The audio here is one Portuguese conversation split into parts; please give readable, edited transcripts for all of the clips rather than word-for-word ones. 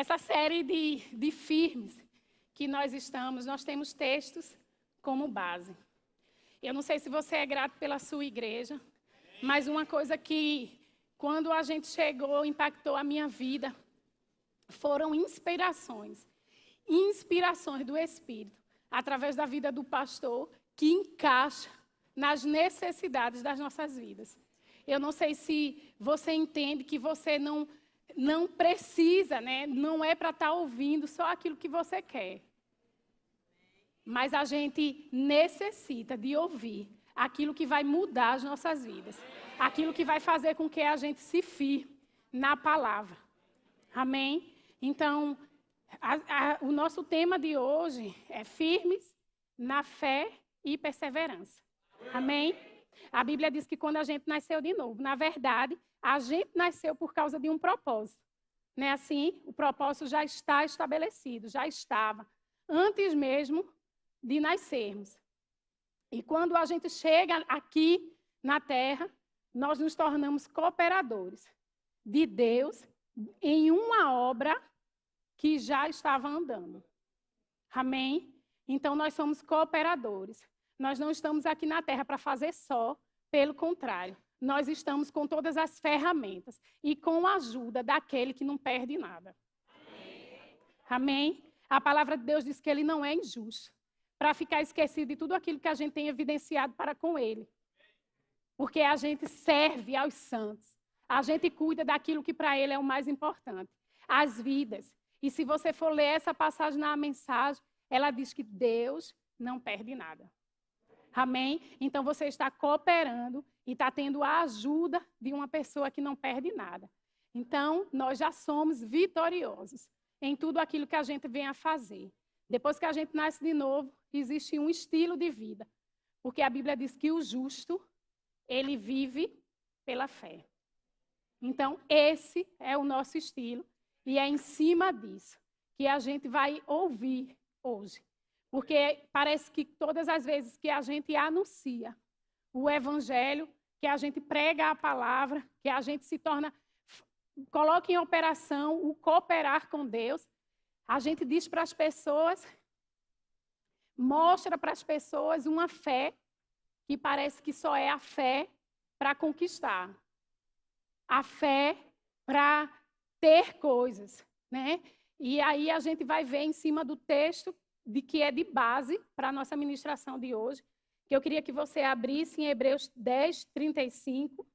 Essa série de firmes que nós temos textos como base. Eu não sei se você é grato pela sua igreja, mas uma coisa que, quando a gente chegou, impactou a minha vida, foram inspirações do Espírito, através da vida do pastor, que encaixa nas necessidades das nossas vidas. Eu não sei se você entende que você não precisa, né? Não é para estar ouvindo só aquilo que você quer. Mas a gente necessita de ouvir aquilo que vai mudar as nossas vidas. Aquilo que vai fazer com que a gente se firme na palavra. Amém? Então, o nosso tema de hoje é firmes na fé e perseverança. Amém? A Bíblia diz que quando a gente nasceu de novo, na verdade, a gente nasceu por causa de um propósito. Não é assim? O propósito já está estabelecido, já estava, antes mesmo de nascermos. E quando a gente chega aqui na terra, nós nos tornamos cooperadores de Deus em uma obra que já estava andando. Amém? Então, nós somos cooperadores. Nós não estamos aqui na terra para fazer só, pelo contrário. Nós estamos com todas as ferramentas e com a ajuda daquele que não perde nada. Amém? A palavra de Deus diz que ele não é injusto para ficar esquecido de tudo aquilo que a gente tem evidenciado para com ele. Porque a gente serve aos santos. A gente cuida daquilo que para ele é o mais importante. As vidas. E se você for ler essa passagem na mensagem, ela diz que Deus não perde nada. Amém? Então você está cooperando e está tendo a ajuda de uma pessoa que não perde nada. Então, nós já somos vitoriosos em tudo aquilo que a gente vem a fazer. Depois que a gente nasce de novo, existe um estilo de vida. Porque a Bíblia diz que o justo, ele vive pela fé. Então, esse é o nosso estilo. E é em cima disso que a gente vai ouvir hoje. Porque parece que todas as vezes que a gente anuncia o evangelho, que a gente prega a palavra, que a gente se torna, coloca em operação o cooperar com Deus, a gente diz para as pessoas, mostra para as pessoas uma fé que parece que só é a fé para conquistar. A fé para ter coisas, né? E aí a gente vai ver em cima do texto de que é de base para a nossa ministração de hoje, que eu queria que você abrisse em Hebreus 10, 35.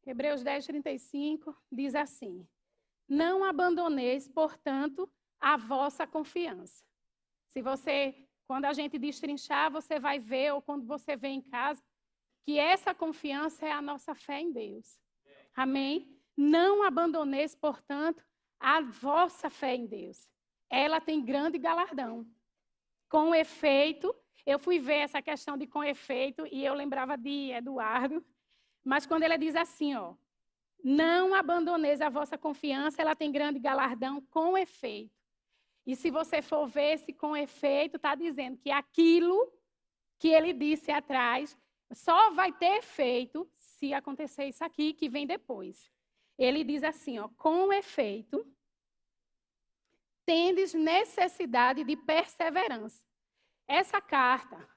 Hebreus 10, 35 diz assim: não abandoneis, portanto, a vossa confiança. Se você, quando a gente destrinchar, você vai ver, ou quando você vê em casa, que essa confiança é a nossa fé em Deus. Amém? Não abandoneis, portanto, a vossa fé em Deus. Ela tem grande galardão. Com efeito, eu fui ver essa questão de com efeito e eu lembrava de Eduardo, mas quando ele diz assim, ó, não abandoneis a vossa confiança, ela tem grande galardão com efeito. E se você for ver esse com efeito, está dizendo que aquilo que ele disse atrás só vai ter efeito se acontecer isso aqui, que vem depois. Ele diz assim, ó, com efeito, tendes necessidade de perseverança. Essa carta,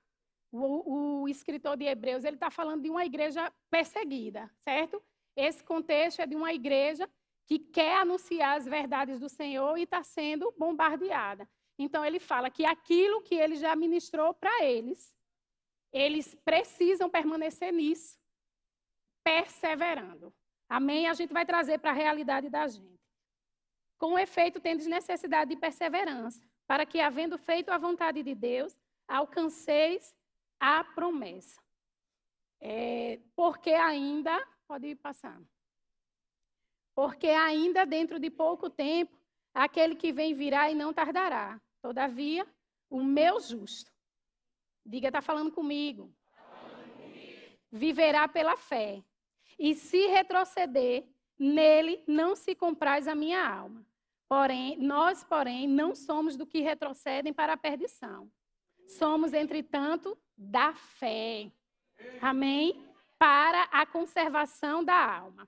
o escritor de Hebreus, ele está falando de uma igreja perseguida, certo? Esse contexto é de uma igreja que quer anunciar as verdades do Senhor e está sendo bombardeada. Então, ele fala que aquilo que ele já ministrou para eles precisam permanecer nisso, perseverando. Amém? A gente vai trazer para a realidade da gente. Com efeito, tendes necessidade de perseverança, para que, havendo feito a vontade de Deus, alcanceis a promessa. Porque ainda, pode ir passando. Porque ainda dentro de pouco tempo, aquele que vem virá e não tardará. Todavia, o meu justo, diga, está falando comigo, viverá pela fé. E se retroceder, nele não se compraz a minha alma. Nós, porém, não somos do que retrocedem para a perdição. Somos, entretanto, da fé. Amém? Para a conservação da alma.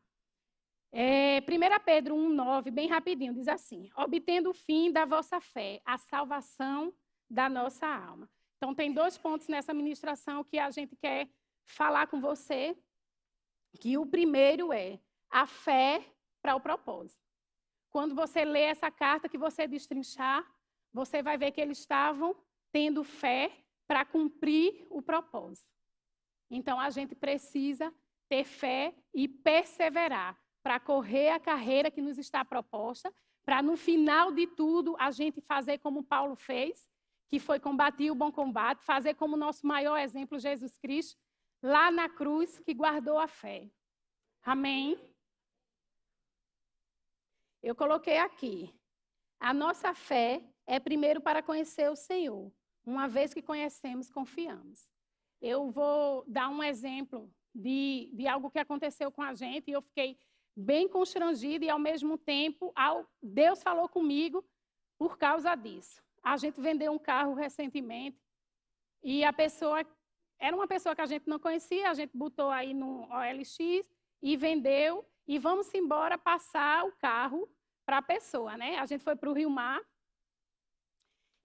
1 Pedro 1,9, bem rapidinho, diz assim: obtendo o fim da vossa fé, a salvação da nossa alma. Então, tem 2 pontos nessa ministração que a gente quer falar com você, que o primeiro é a fé para o propósito. Quando você lê essa carta que você destrinchar, você vai ver que eles estavam tendo fé para cumprir o propósito. Então, a gente precisa ter fé e perseverar para correr a carreira que nos está proposta, para no final de tudo a gente fazer como Paulo fez, que foi combater o bom combate, fazer como nosso maior exemplo, Jesus Cristo, lá na cruz, que guardou a fé. Amém? Eu coloquei aqui. A nossa fé é primeiro para conhecer o Senhor. Uma vez que conhecemos, confiamos. Eu vou dar um exemplo de algo que aconteceu com a gente e eu fiquei bem constrangida e, ao mesmo tempo, Deus falou comigo por causa disso. A gente vendeu um carro recentemente e a pessoa era uma pessoa que a gente não conhecia, a gente botou aí no OLX e vendeu e vamos embora passar o carro para a pessoa, né? A gente foi para o Rio Mar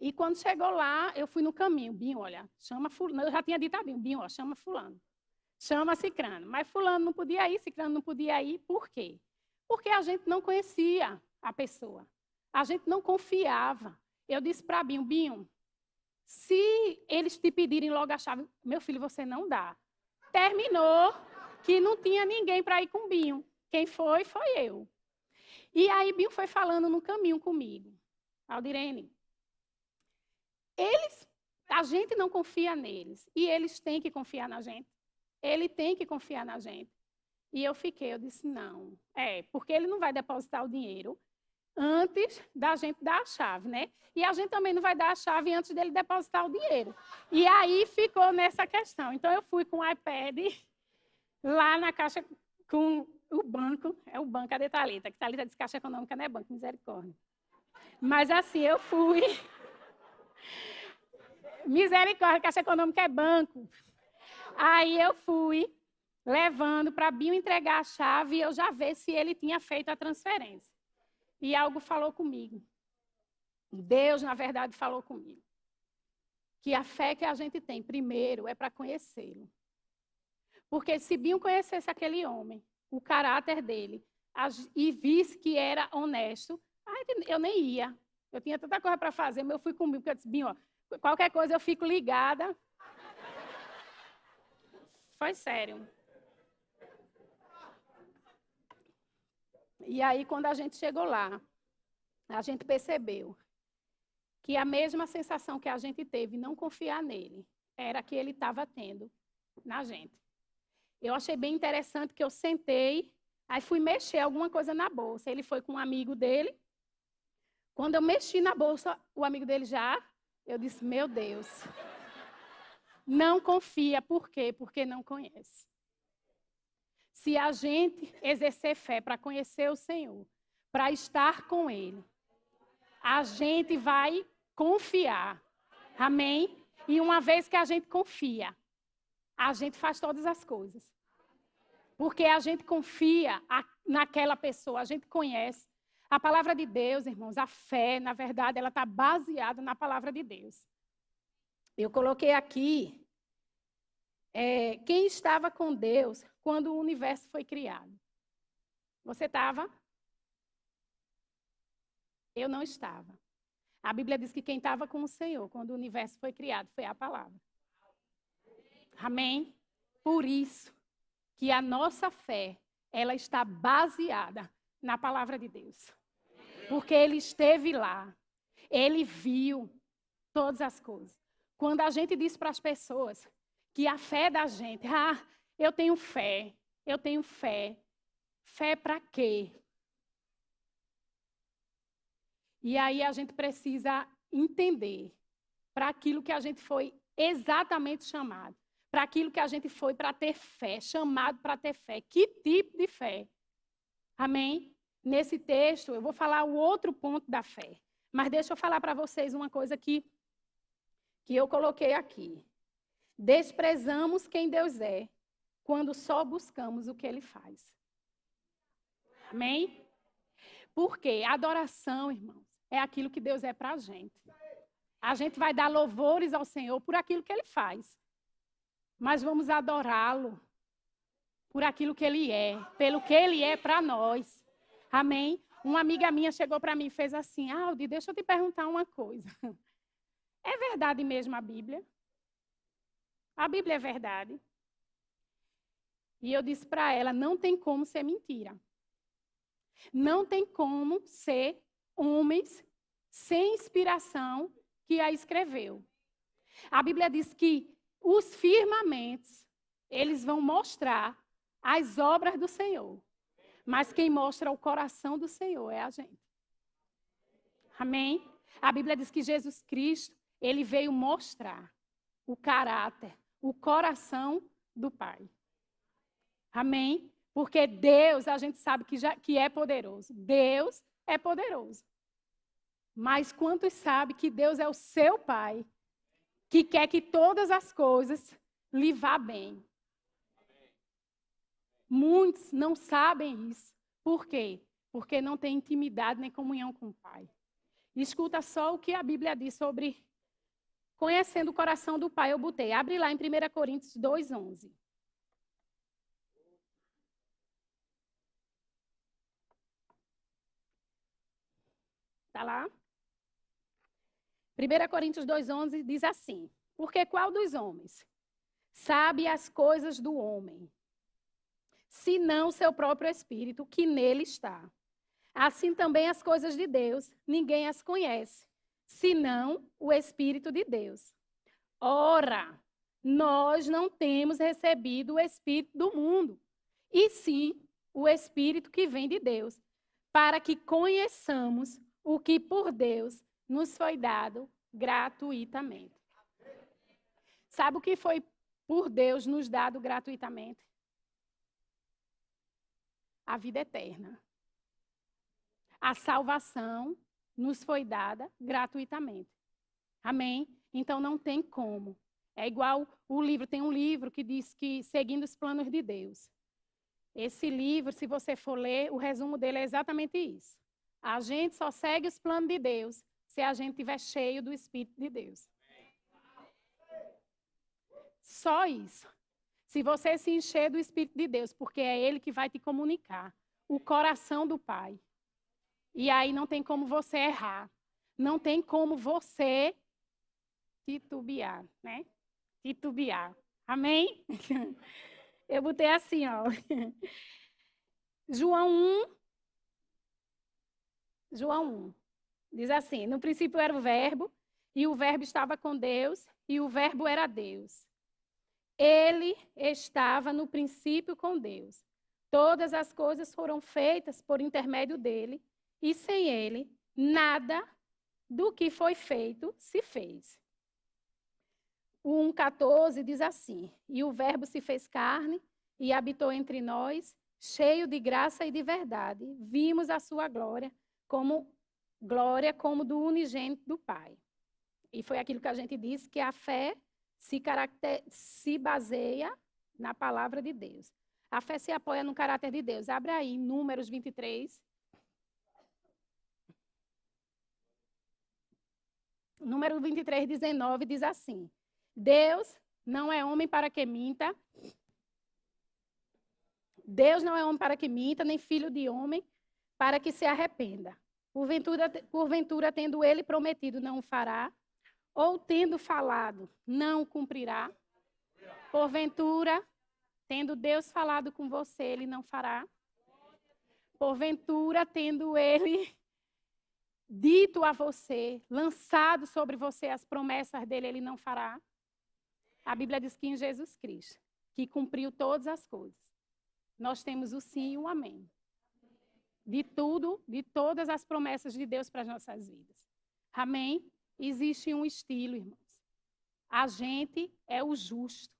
e quando chegou lá, eu fui no caminho. Binho, olha, chama fulano. Eu já tinha dito a Binho, ó, chama fulano. Chama Cicrano. Mas fulano não podia ir, Cicrano não podia ir. Por quê? Porque a gente não conhecia a pessoa. A gente não confiava. Eu disse para Binho, se eles te pedirem logo a chave, meu filho, você não dá. Terminou que não tinha ninguém para ir com Binho. Quem foi, foi eu. E aí Binho foi falando no caminho comigo. Aldirene, a gente não confia neles. E eles têm que confiar na gente. Ele tem que confiar na gente. E eu disse, não. Porque ele não vai depositar o dinheiro antes da gente dar a chave, né? E a gente também não vai dar a chave antes dele depositar o dinheiro. E aí ficou nessa questão. Então, eu fui com o iPad lá na caixa com o banco. É o banco, cadê Thalita? Que Thalita diz Caixa Econômica não é banco, misericórdia. Mas assim, eu fui... Misericórdia, Caixa Econômica é banco. Aí eu fui levando para Binho entregar a chave e eu já ver se ele tinha feito a transferência. E algo falou comigo. Deus, na verdade, falou comigo. Que a fé que a gente tem, primeiro, é para conhecê-lo. Porque se Binho conhecesse aquele homem, o caráter dele, e visse que era honesto, eu nem ia. Eu tinha tanta coisa para fazer, mas eu fui comigo, porque eu disse, Binho, ó, qualquer coisa eu fico ligada. Foi sério. E aí, quando a gente chegou lá, a gente percebeu que a mesma sensação que a gente teve, não confiar nele, era que ele estava tendo na gente. Eu achei bem interessante que eu sentei, aí fui mexer alguma coisa na bolsa. Ele foi com um amigo dele. Quando eu mexi na bolsa, o amigo dele eu disse, meu Deus. Não confia, por quê? Porque não conhece. Se a gente exercer fé para conhecer o Senhor, para estar com Ele, a gente vai confiar. Amém? E uma vez que a gente confia, a gente faz todas as coisas. Porque a gente confia naquela pessoa, a gente conhece. A palavra de Deus, irmãos, a fé, na verdade, ela está baseada na palavra de Deus. Eu coloquei aqui quem estava com Deus quando o universo foi criado. Você estava? Eu não estava. A Bíblia diz que quem estava com o Senhor quando o universo foi criado foi a palavra. Amém? Por isso que a nossa fé, ela está baseada na palavra de Deus. Porque ele esteve lá. Ele viu todas as coisas. Quando a gente diz para as pessoas que a fé da gente, eu tenho fé. Fé para quê? E aí a gente precisa entender para aquilo que a gente foi exatamente chamado. Para aquilo que a gente foi para ter fé, chamado para ter fé. Que tipo de fé? Amém? Nesse texto, eu vou falar o outro ponto da fé. Mas deixa eu falar para vocês uma coisa que eu coloquei aqui. Desprezamos quem Deus é quando só buscamos o que Ele faz. Amém? Porque adoração, irmãos, é aquilo que Deus é para a gente. A gente vai dar louvores ao Senhor por aquilo que Ele faz. Mas vamos adorá-lo por aquilo que Ele é, pelo que Ele é para nós. Amém? Uma amiga minha chegou para mim e fez assim: Aldi, deixa eu te perguntar uma coisa. É verdade mesmo a Bíblia? A Bíblia é verdade? E eu disse para ela: não tem como ser mentira. Não tem como ser homens sem inspiração que a escreveu. A Bíblia diz que os firmamentos, eles vão mostrar as obras do Senhor. Mas quem mostra o coração do Senhor é a gente. Amém? A Bíblia diz que Jesus Cristo, ele veio mostrar o caráter, o coração do Pai. Amém? Porque Deus, a gente sabe que é poderoso. Deus é poderoso. Mas quantos sabem que Deus é o seu Pai, que quer que todas as coisas lhe vá bem? Muitos não sabem isso. Por quê? Porque não tem intimidade nem comunhão com o Pai. Escuta só o que a Bíblia diz sobre conhecendo o coração do Pai. Eu botei. Abre lá em 1 Coríntios 2:11. Está lá? 1 Coríntios 2:11 diz assim: porque qual dos homens sabe as coisas do homem, senão seu próprio espírito que nele está? Assim também as coisas de Deus, ninguém as conhece, senão o Espírito de Deus. Ora, nós não temos recebido o Espírito do mundo, e sim o Espírito que vem de Deus, para que conheçamos o que por Deus nos foi dado gratuitamente. Sabe o que foi por Deus nos dado gratuitamente? A vida eterna. A salvação nos foi dada gratuitamente. Amém? Então não tem como. É igual o livro, tem um livro que diz que seguindo os planos de Deus. Esse livro, se você for ler, o resumo dele é exatamente isso. A gente só segue os planos de Deus se a gente estiver cheio do Espírito de Deus. Só isso. Se você se encher do Espírito de Deus, porque é Ele que vai te comunicar o coração do Pai. E aí não tem como você errar. Não tem como você titubear, né? Titubear. Amém? Eu botei assim, ó. João 1, diz assim: no princípio era o verbo, e o verbo estava com Deus, e o verbo era Deus. Ele estava no princípio com Deus. Todas as coisas foram feitas por intermédio dele, e sem ele, nada do que foi feito se fez. O 1,14 diz assim: e o verbo se fez carne e habitou entre nós, cheio de graça e de verdade. Vimos a sua glória como do unigênito do Pai. E foi aquilo que a gente disse, que a fé se baseia na palavra de Deus. A fé se apoia no caráter de Deus. Abre aí, Números 23. Número 23, 19, diz assim: Deus não é homem para que minta. Deus não é homem para que minta, nem filho de homem para que se arrependa. Porventura, tendo ele prometido, não o fará, ou tendo falado, não o cumprirá. Porventura, tendo Deus falado com você, ele não fará. Porventura, tendo ele dito a você, lançado sobre você as promessas dele, ele não fará. A Bíblia diz que em Jesus Cristo, que cumpriu todas as coisas, nós temos o sim e o amém. De tudo, de todas as promessas de Deus para as nossas vidas. Amém? Existe um estilo, irmãos. A gente é o justo.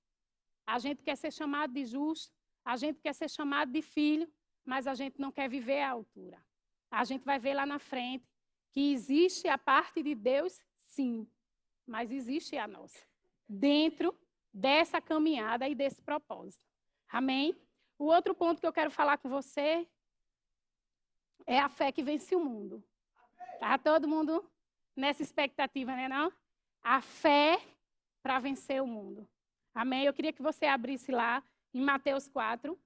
A gente quer ser chamado de justo, a gente quer ser chamado de filho, mas a gente não quer viver à altura. A gente vai ver lá na frente que existe a parte de Deus, sim, mas existe a nossa. Dentro dessa caminhada e desse propósito. Amém? O outro ponto que eu quero falar com você é a fé que vence o mundo. Tá todo mundo nessa expectativa, né, não? A fé para vencer o mundo. Amém? Eu queria que você abrisse lá em Mateus 4.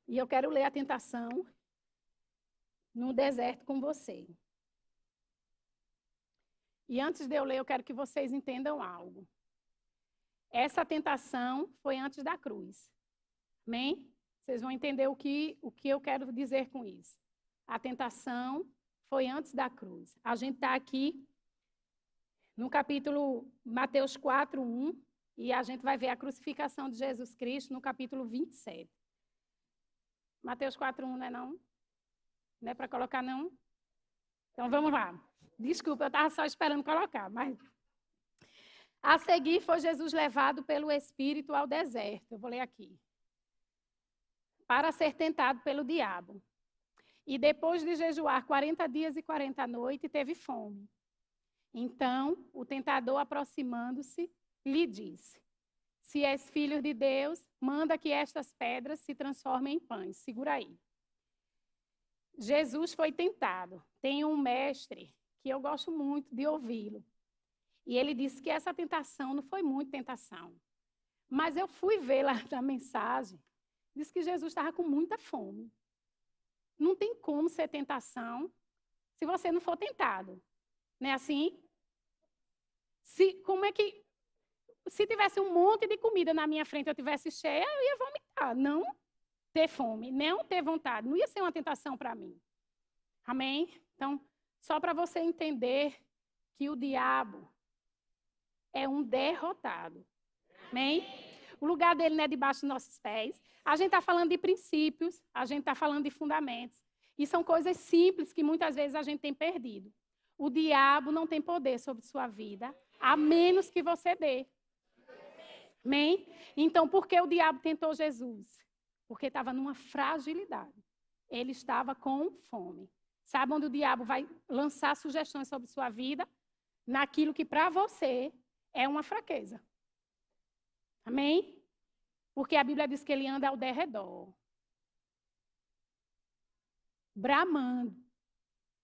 E eu quero ler a tentação no deserto com você. E antes de eu ler, eu quero que vocês entendam algo. Essa tentação foi antes da cruz. Amém? Vocês vão entender o que eu quero dizer com isso. A tentação foi antes da cruz. A gente está aqui no capítulo Mateus 4, 1, e a gente vai ver a crucificação de Jesus Cristo no capítulo 27. Mateus 4, 1, não é não? Não é para colocar, não? Então, vamos lá. Desculpa, eu estava só esperando colocar, mas... A seguir, foi Jesus levado pelo Espírito ao deserto. Eu vou ler aqui. Para ser tentado pelo diabo. E depois de jejuar 40 dias e 40 noites, teve fome. Então, o tentador, aproximando-se, lhe disse: se és filho de Deus, manda que estas pedras se transformem em pães. Segura aí. Jesus foi tentado. Tem um mestre que eu gosto muito de ouvi-lo. E ele disse que essa tentação não foi muito tentação. Mas eu fui ver lá na mensagem, disse que Jesus estava com muita fome. Não tem como ser tentação se você não for tentado. Não é assim? Se tivesse um monte de comida na minha frente, eu tivesse cheia, eu ia vomitar. Não ter fome, não ter vontade. Não ia ser uma tentação para mim. Amém? Então, só para você entender que o diabo é um derrotado. Amém? O lugar dele não é debaixo dos nossos pés. A gente está falando de princípios, a gente está falando de fundamentos. E são coisas simples que muitas vezes a gente tem perdido. O diabo não tem poder sobre sua vida, a menos que você dê. Amém? Então, por que o diabo tentou Jesus? Porque estava numa fragilidade. Ele estava com fome. Sabe onde o diabo vai lançar sugestões sobre sua vida? Naquilo que para você é uma fraqueza. Amém? Porque a Bíblia diz que ele anda ao derredor, bramando,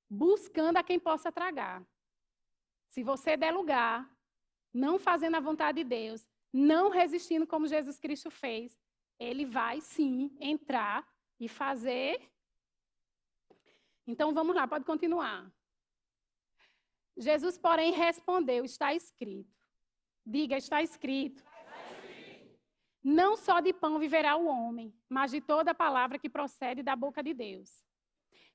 buscando a quem possa tragar. Se você der lugar, não fazendo a vontade de Deus, não resistindo como Jesus Cristo fez, ele vai sim entrar e fazer. Então vamos lá, pode continuar. Jesus, porém, respondeu: está escrito. Diga, está escrito. Não só de pão viverá o homem, mas de toda palavra que procede da boca de Deus.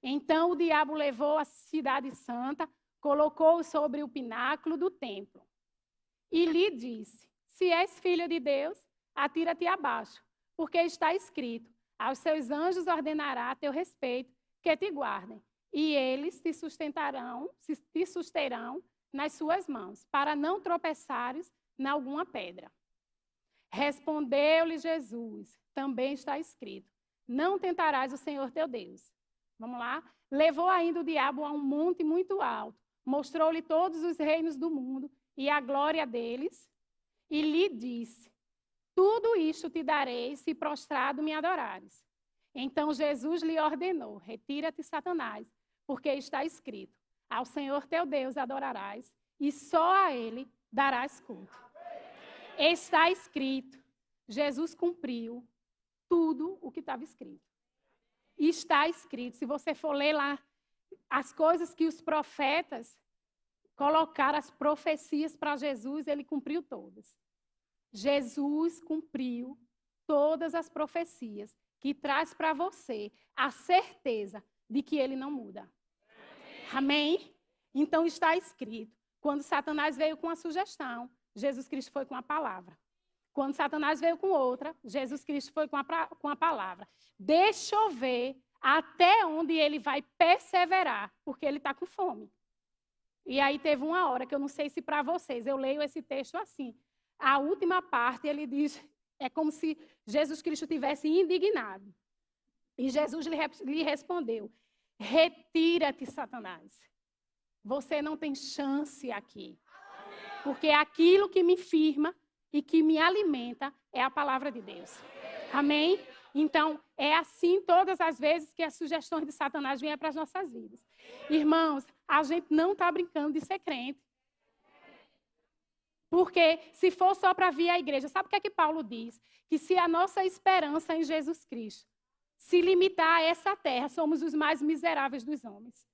Então o diabo levou a cidade santa, colocou-o sobre o pináculo do templo e lhe disse: se és filho de Deus, atira-te abaixo, porque está escrito: aos seus anjos ordenará a teu respeito que te guardem, e eles te susterão nas suas mãos, para não tropeçares em alguma pedra. Respondeu-lhe Jesus: também está escrito: não tentarás o Senhor teu Deus. Vamos lá? Levou ainda o diabo a um monte muito alto, mostrou-lhe todos os reinos do mundo e a glória deles, e lhe disse: tudo isto te darei se prostrado me adorares. Então Jesus lhe ordenou: retira-te, Satanás, porque está escrito: ao Senhor teu Deus adorarás, e só a ele darás culto. Está escrito. Jesus cumpriu tudo o que estava escrito. Está escrito. Se você for ler lá as coisas que os profetas colocaram, as profecias para Jesus, ele cumpriu todas. Jesus cumpriu todas as profecias, que traz para você a certeza de que ele não muda. Amém? Então está escrito. Quando Satanás veio com a sugestão, Jesus Cristo foi com a palavra. Quando Satanás veio com outra, Jesus Cristo foi com a palavra. Deixa eu ver até onde ele vai perseverar, porque ele está com fome. E aí teve uma hora que eu não sei se para vocês, eu leio esse texto assim. A última parte ele diz, é como se Jesus Cristo tivesse indignado. E Jesus lhe respondeu: retira-te, Satanás. você não tem chance aqui. Porque aquilo que me firma e que me alimenta é a palavra de Deus. Amém? Então, é assim todas as vezes que as sugestões de Satanás vêm para as nossas vidas. Irmãos, a gente não está brincando de ser crente. Porque se for só para vir à igreja, sabe o que é que Paulo diz? Que se a nossa esperança em Jesus Cristo se limitar a essa terra, somos os mais miseráveis dos homens.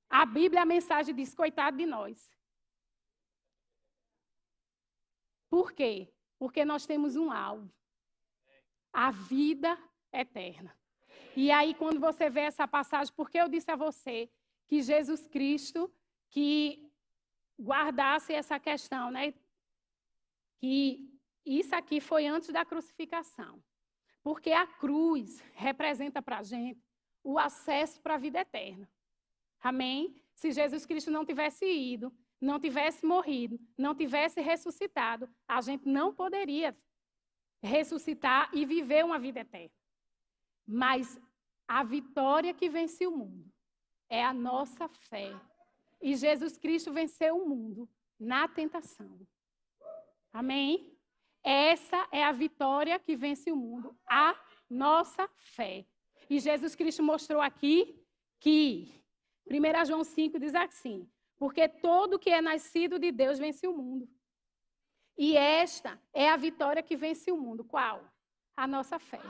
A Bíblia, a mensagem diz, coitado de nós. Por quê? Porque nós temos um alvo. A vida eterna. E aí, quando você vê essa passagem, porque eu disse a você que Jesus Cristo, que guardasse essa questão, né? Que isso aqui foi antes da crucificação. Porque a cruz representa para a gente o acesso para a vida eterna. Amém? Se Jesus Cristo não tivesse ido, não tivesse morrido, não tivesse ressuscitado, a gente não poderia ressuscitar e viver uma vida eterna. Mas a vitória que vence o mundo é a nossa fé. E Jesus Cristo venceu o mundo na tentação. Amém? Essa é a vitória que vence o mundo, a nossa fé. E Jesus Cristo mostrou aqui que 1 João 5 diz assim, porque todo que é nascido de Deus vence o mundo. E esta é a vitória que vence o mundo. Qual? A nossa fé.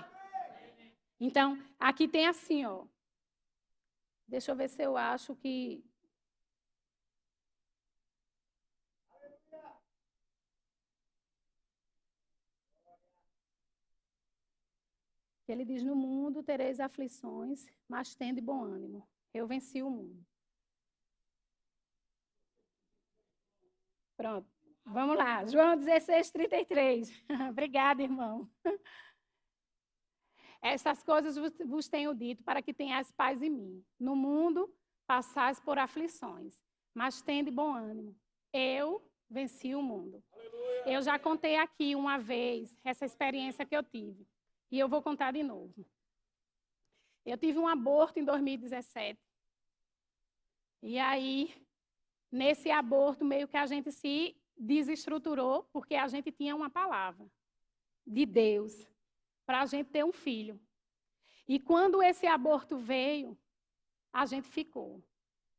Então, aqui tem assim, ó. Deixa eu ver se eu acho que... Ele diz, no mundo tereis aflições, mas tende bom ânimo. Eu venci o mundo. Pronto. Vamos lá. João 16:33. Obrigada, irmão. Essas coisas vos tenho dito para que tenhais paz em mim. No mundo passais por aflições, mas tende bom ânimo. Eu venci o mundo. Aleluia. Eu já contei aqui uma vez essa experiência que eu tive. E eu vou contar de novo. Eu tive um aborto em 2017. E aí, nesse aborto, meio que a gente se desestruturou, porque a gente tinha uma palavra de Deus para a gente ter um filho. E quando esse aborto veio, a gente ficou.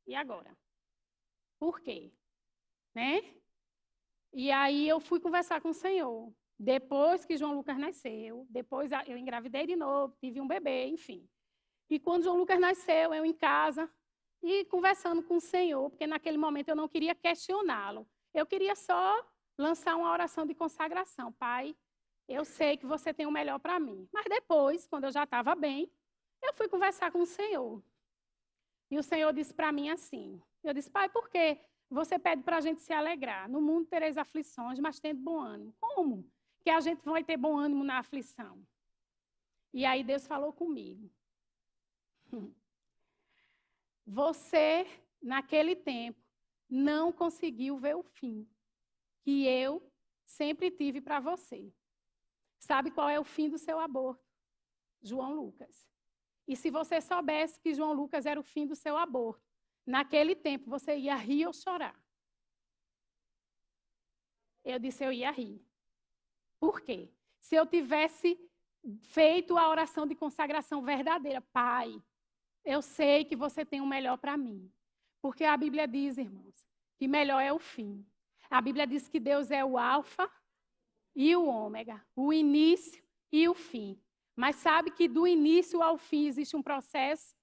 E agora? Por quê? Né? E aí eu fui conversar com o Senhor. Depois que João Lucas nasceu, depois eu engravidei de novo, tive um bebê, enfim. E quando João Lucas nasceu, eu em casa e conversando com o Senhor, porque naquele momento eu não queria questioná-lo. Eu queria só lançar uma oração de consagração. Pai, eu sei que você tem o melhor para mim. Mas depois, quando eu já estava bem, eu fui conversar com o Senhor. E o Senhor disse para mim assim, eu disse, pai, por que você pede para a gente se alegrar? No mundo tereis aflições, mas tendo bom ânimo. Como que a gente vai ter bom ânimo na aflição? E aí Deus falou comigo. Você, naquele tempo, não conseguiu ver o fim que eu sempre tive para você. Sabe qual é o fim do seu aborto? João Lucas. E se você soubesse que João Lucas era o fim do seu aborto, naquele tempo você ia rir ou chorar? Eu disse, eu ia rir. Por quê? Se eu tivesse feito a oração de consagração verdadeira, Pai, eu sei que você tem o melhor para mim. Porque a Bíblia diz, irmãos, que melhor é o fim. A Bíblia diz que Deus é o alfa e o ômega, o início e o fim. Mas sabe que do início ao fim existe um processo?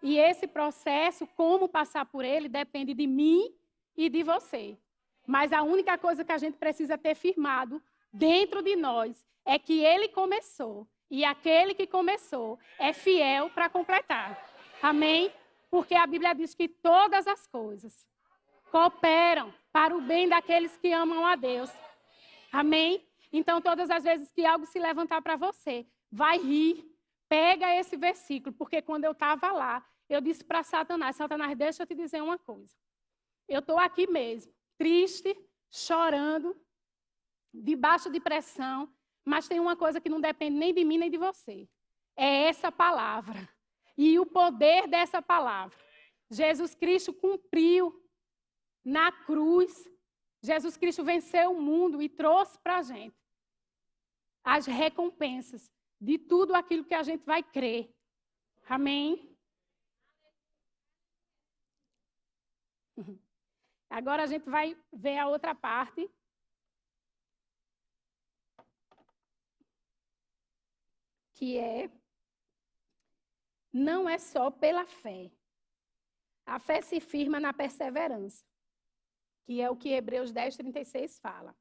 E esse processo, como passar por ele, depende de mim e de você. Mas a única coisa que a gente precisa ter firmado dentro de nós é que ele começou. E aquele que começou é fiel para completar. Amém? Porque a Bíblia diz que todas as coisas cooperam para o bem daqueles que amam a Deus. Amém? Então, todas as vezes que algo se levantar para você, vai rir, pega esse versículo, porque quando eu estava lá, eu disse para Satanás, Satanás, deixa eu te dizer uma coisa. Eu estou aqui mesmo, triste, chorando, debaixo de pressão, mas tem uma coisa que não depende nem de mim nem de você. É essa palavra. E o poder dessa palavra Jesus Cristo cumpriu na cruz. Jesus Cristo venceu o mundo e trouxe para a gente as recompensas de tudo aquilo que a gente vai crer. Amém? Agora a gente vai ver a outra parte. Que não é só pela fé. A fé se firma na perseverança, que é o que Hebreus 10:36 fala.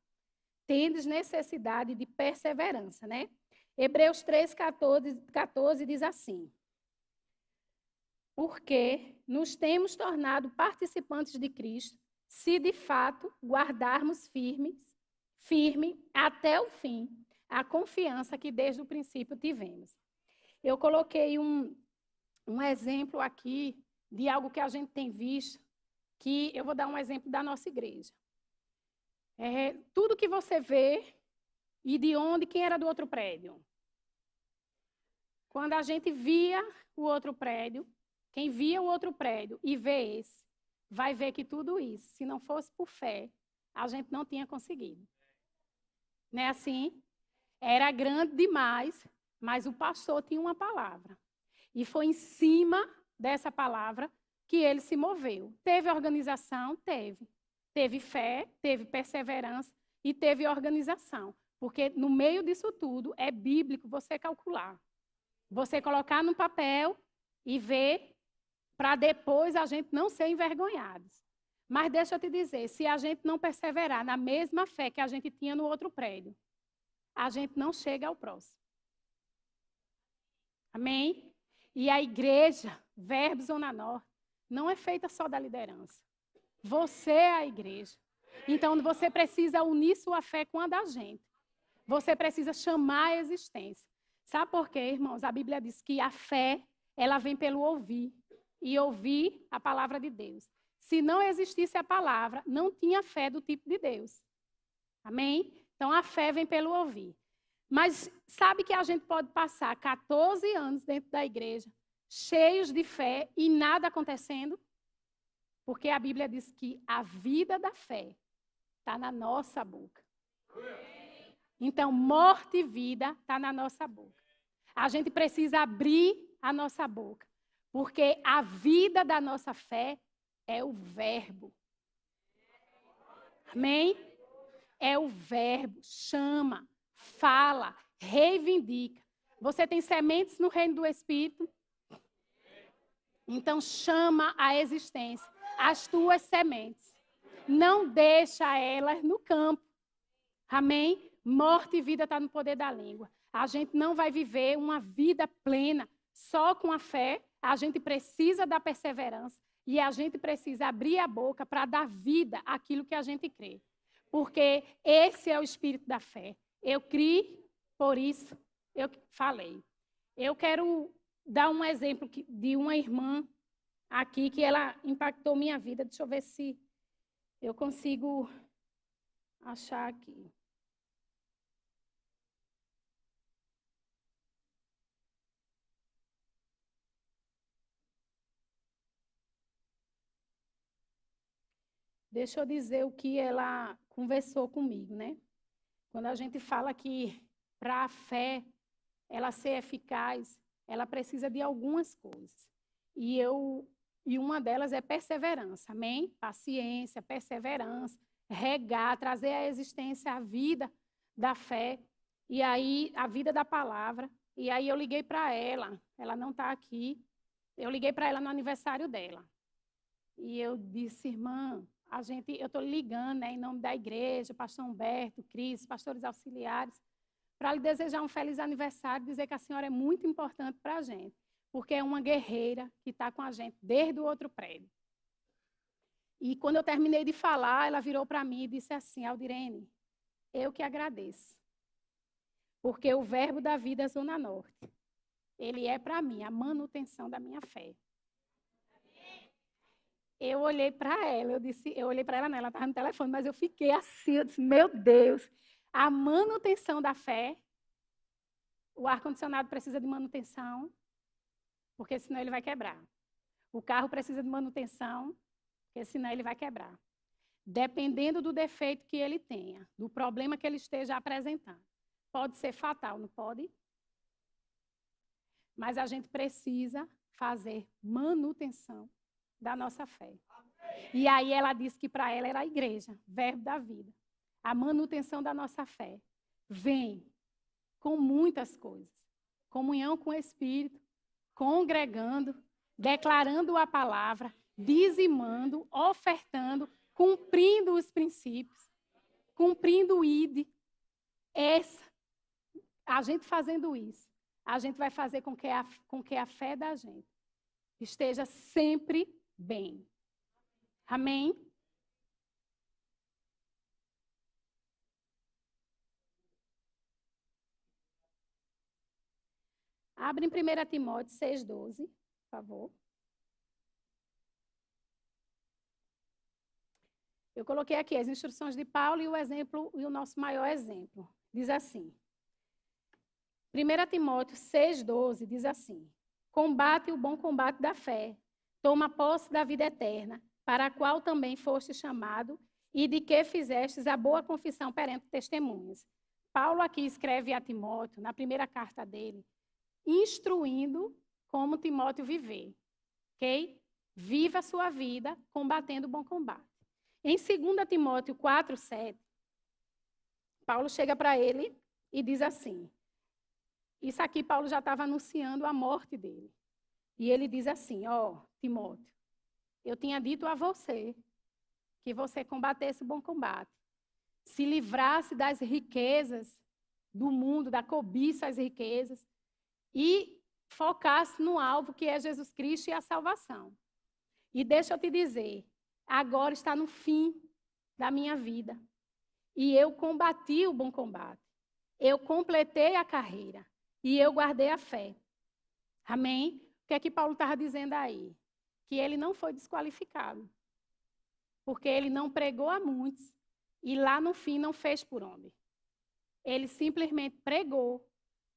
Tendes necessidade de perseverança, né? Hebreus 3:14 diz assim: porque nos temos tornado participantes de Cristo, se de fato guardarmos firme até o fim a confiança que desde o princípio tivemos. Eu coloquei um exemplo aqui de algo que a gente tem visto, que eu vou dar um exemplo da nossa igreja. Tudo que você vê e de onde, quem era do outro prédio. Quando a gente via o outro prédio, quem via o outro prédio e vê esse, vai ver que tudo isso, se não fosse por fé, a gente não tinha conseguido. Não é assim? Era grande demais, mas o pastor tinha uma palavra. E foi em cima dessa palavra que ele se moveu. Teve organização? Teve. Teve fé, teve perseverança e teve organização. Porque no meio disso tudo é bíblico você calcular. Você colocar no papel e ver para depois a gente não ser envergonhados. Mas deixa eu te dizer, se a gente não perseverar na mesma fé que a gente tinha no outro prédio, a gente não chega ao próximo. Amém? E a igreja, Verbo Zona Norte, não é feita só da liderança. Você é a igreja. Então, você precisa unir sua fé com a da gente. Você precisa chamar a existência. Sabe por quê, irmãos? A Bíblia diz que a fé, ela vem pelo ouvir. E ouvir a palavra de Deus. Se não existisse a palavra, não tinha fé do tipo de Deus. Amém? Então, a fé vem pelo ouvir. Mas sabe que a gente pode passar 14 anos dentro da igreja, cheios de fé e nada acontecendo? Porque a Bíblia diz que a vida da fé está na nossa boca. Então, morte e vida está na nossa boca. A gente precisa abrir a nossa boca. Porque a vida da nossa fé é o verbo. Amém? É o verbo. Chama, fala, reivindica. Você tem sementes no reino do Espírito? Então chama a existência as tuas sementes. Não deixa elas no campo. Amém? Morte e vida está no poder da língua. A gente não vai viver uma vida plena só com a fé. A gente precisa da perseverança e a gente precisa abrir a boca para dar vida àquilo que a gente crê. Porque esse é o espírito da fé. Eu criei, por isso eu falei. Eu quero dar um exemplo de uma irmã aqui que ela impactou minha vida. Deixa eu ver se eu consigo achar aqui. Deixa eu dizer o que ela conversou comigo, né? Quando a gente fala que para a fé ela ser eficaz, ela precisa de algumas coisas. E uma delas é perseverança, amém? Paciência, perseverança, regar, trazer à existência a vida da fé, e aí a vida da palavra. E aí eu liguei para ela não está aqui, eu liguei para ela no aniversário dela. E eu disse, irmã, eu estou ligando, né, em nome da igreja, pastor Humberto, Cris, pastores auxiliares, para lhe desejar um feliz aniversário, dizer que a senhora é muito importante para a gente, porque é uma guerreira que está com a gente desde o outro prédio. E quando eu terminei de falar, ela virou para mim e disse assim, Aldirene, eu que agradeço, porque o verbo da vida é Zona Norte. Ele é para mim a manutenção da minha fé. Eu olhei para ela, eu olhei para ela, não, ela estava no telefone, mas eu fiquei assim, eu disse, meu Deus, a manutenção da fé, o ar-condicionado precisa de manutenção, porque senão ele vai quebrar. O carro precisa de manutenção, porque senão ele vai quebrar. Dependendo do defeito que ele tenha, do problema que ele esteja apresentando. Pode ser fatal, não pode? Mas a gente precisa fazer manutenção da nossa fé. E aí ela disse que para ela era a igreja, verbo da vida. A manutenção da nossa fé vem com muitas coisas. Comunhão com o Espírito, congregando, declarando a palavra, dizimando, ofertando, cumprindo os princípios, cumprindo o ID. A gente fazendo isso, a gente vai fazer com que a fé da gente esteja sempre bem. Amém? Abre em 1 Timóteo 6,12, por favor. Eu coloquei aqui as instruções de Paulo e o exemplo, e o nosso maior exemplo. Diz assim. 1 Timóteo 6,12 diz assim: combate o bom combate da fé, toma posse da vida eterna, para a qual também foste chamado, e de que fizestes a boa confissão perante testemunhas. Paulo aqui escreve a Timóteo, na primeira carta dele, instruindo como Timóteo viver. Ok? Viva a sua vida combatendo o bom combate. Em 2 Timóteo 4,7, Paulo chega para ele e diz assim, isso aqui Paulo já estava anunciando a morte dele. E ele diz assim, Timóteo, eu tinha dito a você que você combatesse o bom combate, se livrasse das riquezas do mundo, da cobiça às riquezas, e focasse no alvo que é Jesus Cristo e a salvação. E deixa eu te dizer, agora está no fim da minha vida. E eu combati o bom combate. Eu completei a carreira. E eu guardei a fé. Amém? O que é que Paulo estava dizendo aí? Que ele não foi desqualificado. Porque ele não pregou a muitos. E lá no fim não fez por onde. Ele simplesmente pregou,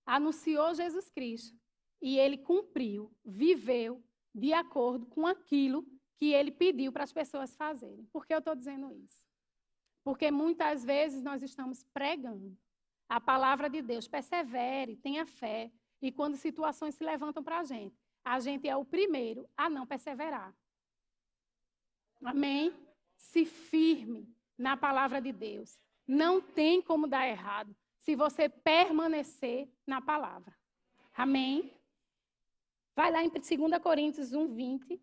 anunciou Jesus Cristo. E ele cumpriu, viveu de acordo com aquilo que ele pediu para as pessoas fazerem. Por que eu estou dizendo isso? Porque muitas vezes nós estamos pregando a palavra de Deus. Persevere, tenha fé. E quando situações se levantam para a gente é o primeiro a não perseverar. Amém? Se firme na palavra de Deus. Não tem como dar errado se você permanecer na palavra. Amém? Vai lá em 2 Coríntios 1:20.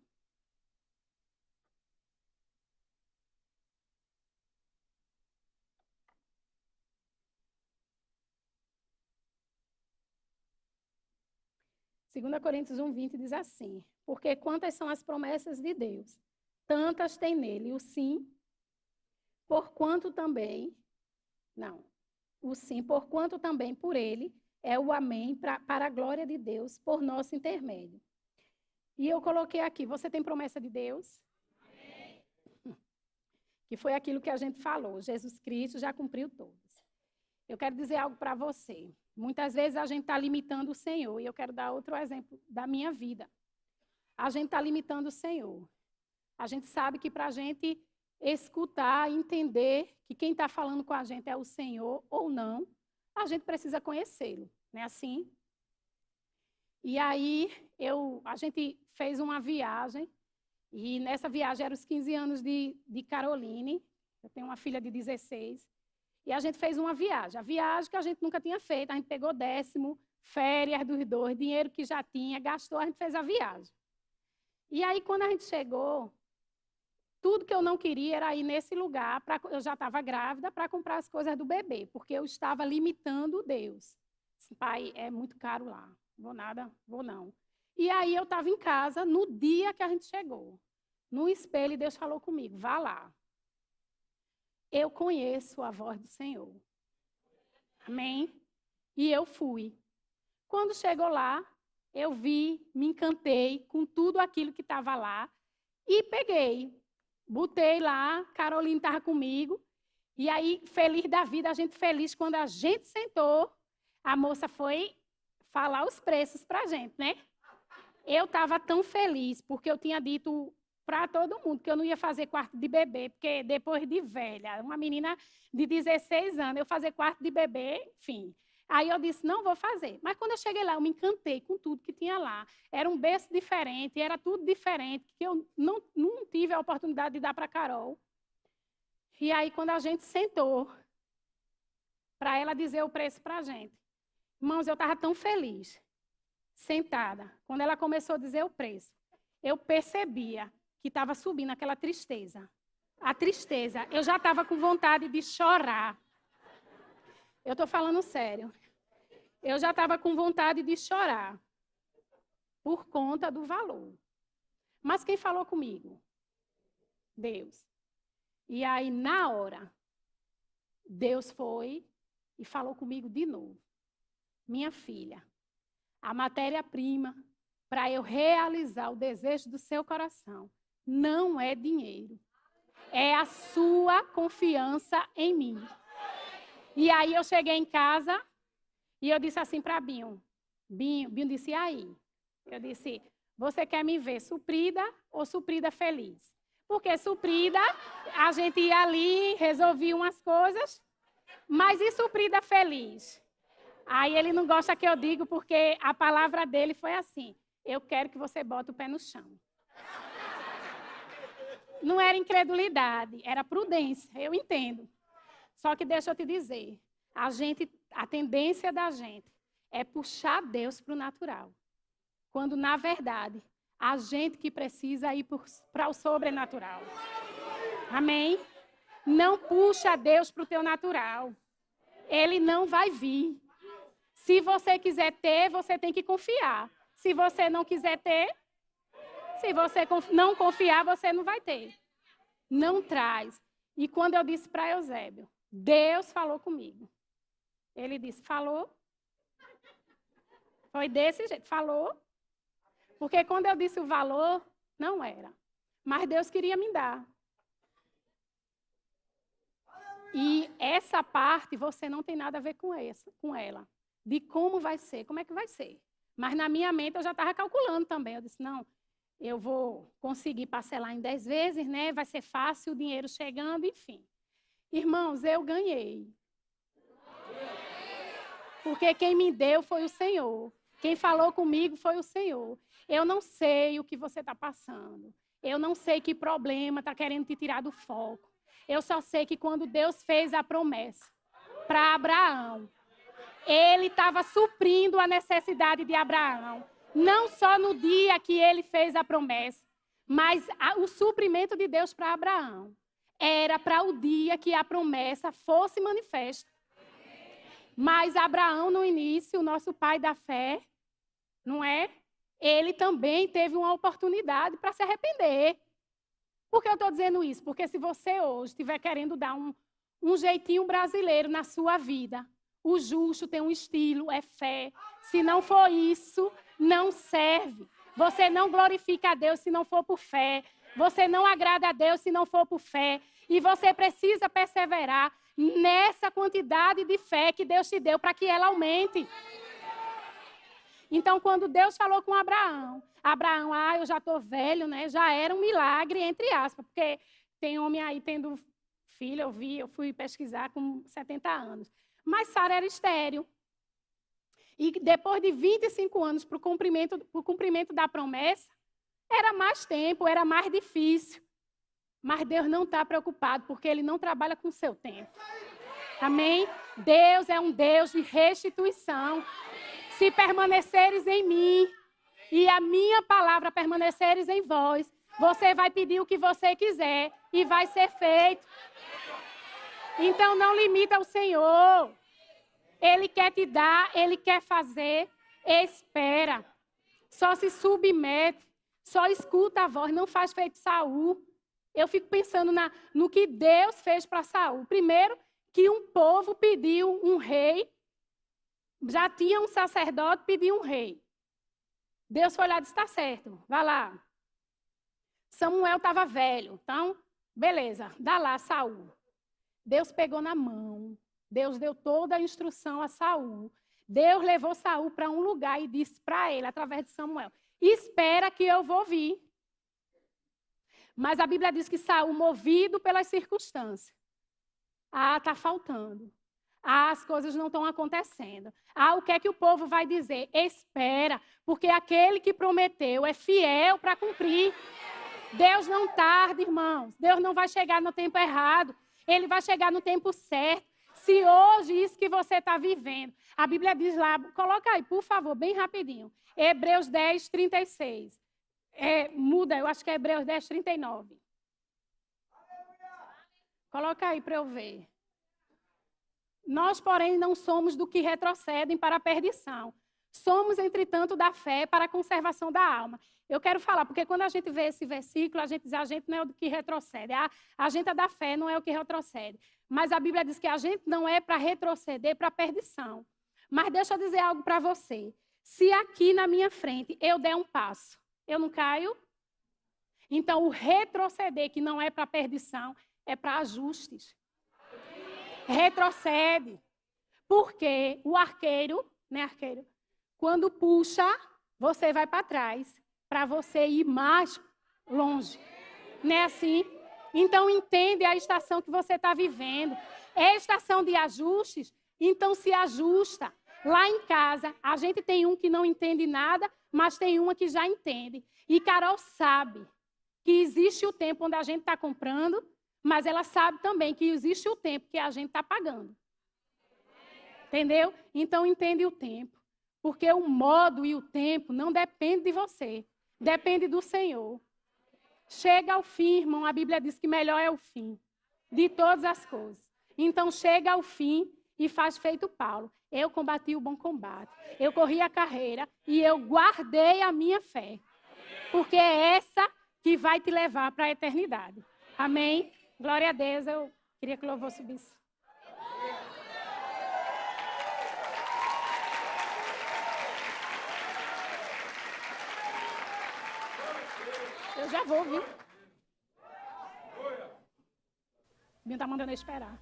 Segunda Coríntios 1:20 diz assim: porque quantas são as promessas de Deus, tantas tem nele o sim, porquanto também por ele é o amém para a glória de Deus por nosso intermédio. E eu coloquei aqui, você tem promessa de Deus? Amém. Que foi aquilo que a gente falou, Jesus Cristo já cumpriu todas. Eu quero dizer algo para você. Muitas vezes a gente está limitando o Senhor, e eu quero dar outro exemplo da minha vida. A gente está limitando o Senhor. A gente sabe que para a gente escutar, entender que quem está falando com a gente é o Senhor ou não, a gente precisa conhecê-lo, não é assim? E aí, a gente fez uma viagem, e nessa viagem eram os 15 anos de Caroline, eu tenho uma filha de 16, e a gente fez uma viagem. A viagem que a gente nunca tinha feito, a gente pegou 10º, férias dos dois, dinheiro que já tinha, gastou, a gente fez a viagem. E aí, quando a gente chegou, tudo que eu não queria era ir nesse lugar, eu já estava grávida, para comprar as coisas do bebê, porque eu estava limitando Deus. Pai, é muito caro lá, vou nada, vou não. E aí eu estava em casa, no dia que a gente chegou, no espelho, e Deus falou comigo, vá lá. Eu conheço a voz do Senhor. Amém? E eu fui. Quando chegou lá, eu vi, me encantei com tudo aquilo que estava lá e peguei. Botei lá, Caroline estava comigo. E aí, feliz da vida, a gente feliz, quando a gente sentou, a moça foi falar os preços para a gente, né? Eu estava tão feliz, porque eu tinha dito para todo mundo que eu não ia fazer quarto de bebê, porque depois de velha, uma menina de 16 anos, eu fazer quarto de bebê, enfim. Aí eu disse, não vou fazer. Mas quando eu cheguei lá, eu me encantei com tudo que tinha lá. Era um berço diferente, era tudo diferente, que eu não tive a oportunidade de dar para a Carol. E aí, quando a gente sentou, para ela dizer o preço para a gente. Irmãos, eu estava tão feliz, sentada. Quando ela começou a dizer o preço, eu percebia que estava subindo aquela tristeza. A tristeza. Eu já estava com vontade de chorar. Eu estou falando sério. Eu já estava com vontade de chorar. Por conta do valor. Mas quem falou comigo? Deus. E aí, na hora, Deus foi e falou comigo de novo. Minha filha, a matéria-prima para eu realizar o desejo do seu coração não é dinheiro. É a sua confiança em mim. E aí eu cheguei em casa e eu disse assim para Binho. Binho disse, e aí? Eu disse, você quer me ver suprida ou suprida feliz? Porque suprida, a gente ia ali, resolvia umas coisas, mas e suprida feliz? Aí ele não gosta que eu digo, porque a palavra dele foi assim, eu quero que você bote o pé no chão. Não era incredulidade, era prudência, eu entendo. Só que deixa eu te dizer, a tendência da gente é puxar Deus para o natural. Quando, na verdade, a gente que precisa ir para o sobrenatural. Amém? Não puxa Deus para o teu natural. Ele não vai vir. Se você quiser ter, você tem que confiar. Se você não quiser ter, se você não confiar, você não vai ter. Não traz. E quando eu disse para Eusébio, Deus falou comigo. Ele disse, falou? Foi desse jeito, falou? Porque quando eu disse o valor, não era. Mas Deus queria me dar. E essa parte você não tem nada a ver com ela. De como vai ser, como é que vai ser. Mas na minha mente eu já estava calculando também. Eu disse, não, eu vou conseguir parcelar em 10 vezes, né? Vai ser fácil, o dinheiro chegando, enfim. Irmãos, eu ganhei. Porque quem me deu foi o Senhor. Quem falou comigo foi o Senhor. Eu não sei o que você está passando. Eu não sei que problema está querendo te tirar do foco. Eu só sei que quando Deus fez a promessa para Abraão, Ele estava suprindo a necessidade de Abraão. Não só no dia que ele fez a promessa, mas o suprimento de Deus para Abraão era para o dia que a promessa fosse manifesta. Mas Abraão, no início, o nosso pai da fé, não é? Ele também teve uma oportunidade para se arrepender. Por que eu estou dizendo isso? Porque se você hoje estiver querendo dar um jeitinho brasileiro na sua vida, o justo tem um estilo, é fé. Se não for isso, não serve. Você não glorifica a Deus se não for por fé. Você não agrada a Deus se não for por fé. E você precisa perseverar nessa quantidade de fé que Deus te deu para que ela aumente. Então, quando Deus falou com Abraão, eu já estou velho, né? Já era um milagre, entre aspas, porque tem homem aí tendo filho, eu fui pesquisar com 70 anos. Mas Sara era estéril. E depois de 25 anos para o cumprimento da promessa, era mais tempo, era mais difícil. Mas Deus não está preocupado, porque Ele não trabalha com o seu tempo. Amém? Deus é um Deus de restituição. Se permaneceres em mim e a minha palavra permaneceres em vós, você vai pedir o que você quiser e vai ser feito. Então não limita o Senhor. Ele quer te dar, Ele quer fazer, espera. Só se submete, só escuta a voz, não faz feito Saul. Eu fico pensando no que Deus fez para Saul. Primeiro, que um povo pediu um rei, já tinha um sacerdote, pediu um rei. Deus foi lá e disse, está certo, vai lá. Samuel estava velho, então, beleza, dá lá Saul. Deus pegou na mão, Deus deu toda a instrução a Saul. Deus levou Saul para um lugar e disse para ele, através de Samuel, espera que eu vou vir. Mas a Bíblia diz que Saul, movido pelas circunstâncias, está faltando. As coisas não estão acontecendo. O que é que o povo vai dizer? Espera, porque aquele que prometeu é fiel para cumprir. Deus não tarda, irmãos. Deus não vai chegar no tempo errado. Ele vai chegar no tempo certo. Se hoje isso que você está vivendo, a Bíblia diz lá, coloca aí, por favor, bem rapidinho. Hebreus 10, 36. Muda, eu acho que é Hebreus 10, 39. Coloca aí para eu ver. Nós, porém, não somos do que retrocedem para a perdição. Somos, entretanto, da fé para a conservação da alma. Eu quero falar, porque quando a gente vê esse versículo, a gente diz, a gente não é o que retrocede. A gente é da fé, não é o que retrocede. Mas a Bíblia diz que a gente não é para retroceder para a perdição. Mas deixa eu dizer algo para você. Se aqui na minha frente eu der um passo, eu não caio? Então, o retroceder, que não é para a perdição, é para ajustes. Retrocede. Porque o arqueiro, quando puxa, você vai para trás, para você ir mais longe. Não é assim? Então, entende a estação que você está vivendo. É estação de ajustes, então se ajusta. Lá em casa, a gente tem um que não entende nada, mas tem uma que já entende. E Carol sabe que existe o tempo onde a gente está comprando, mas ela sabe também que existe o tempo que a gente está pagando. Entendeu? Então, entende o tempo. Porque o modo e o tempo não depende de você. Depende do Senhor. Chega ao fim, irmão. A Bíblia diz que melhor é o fim de todas as coisas. Então, chega ao fim e faz feito Paulo. Eu combati o bom combate. Eu corri a carreira e eu guardei a minha fé. Porque é essa que vai te levar para a eternidade. Amém? Glória a Deus. Eu queria que o louvor subisse. Eu já vou, viu? O Binho está mandando eu esperar.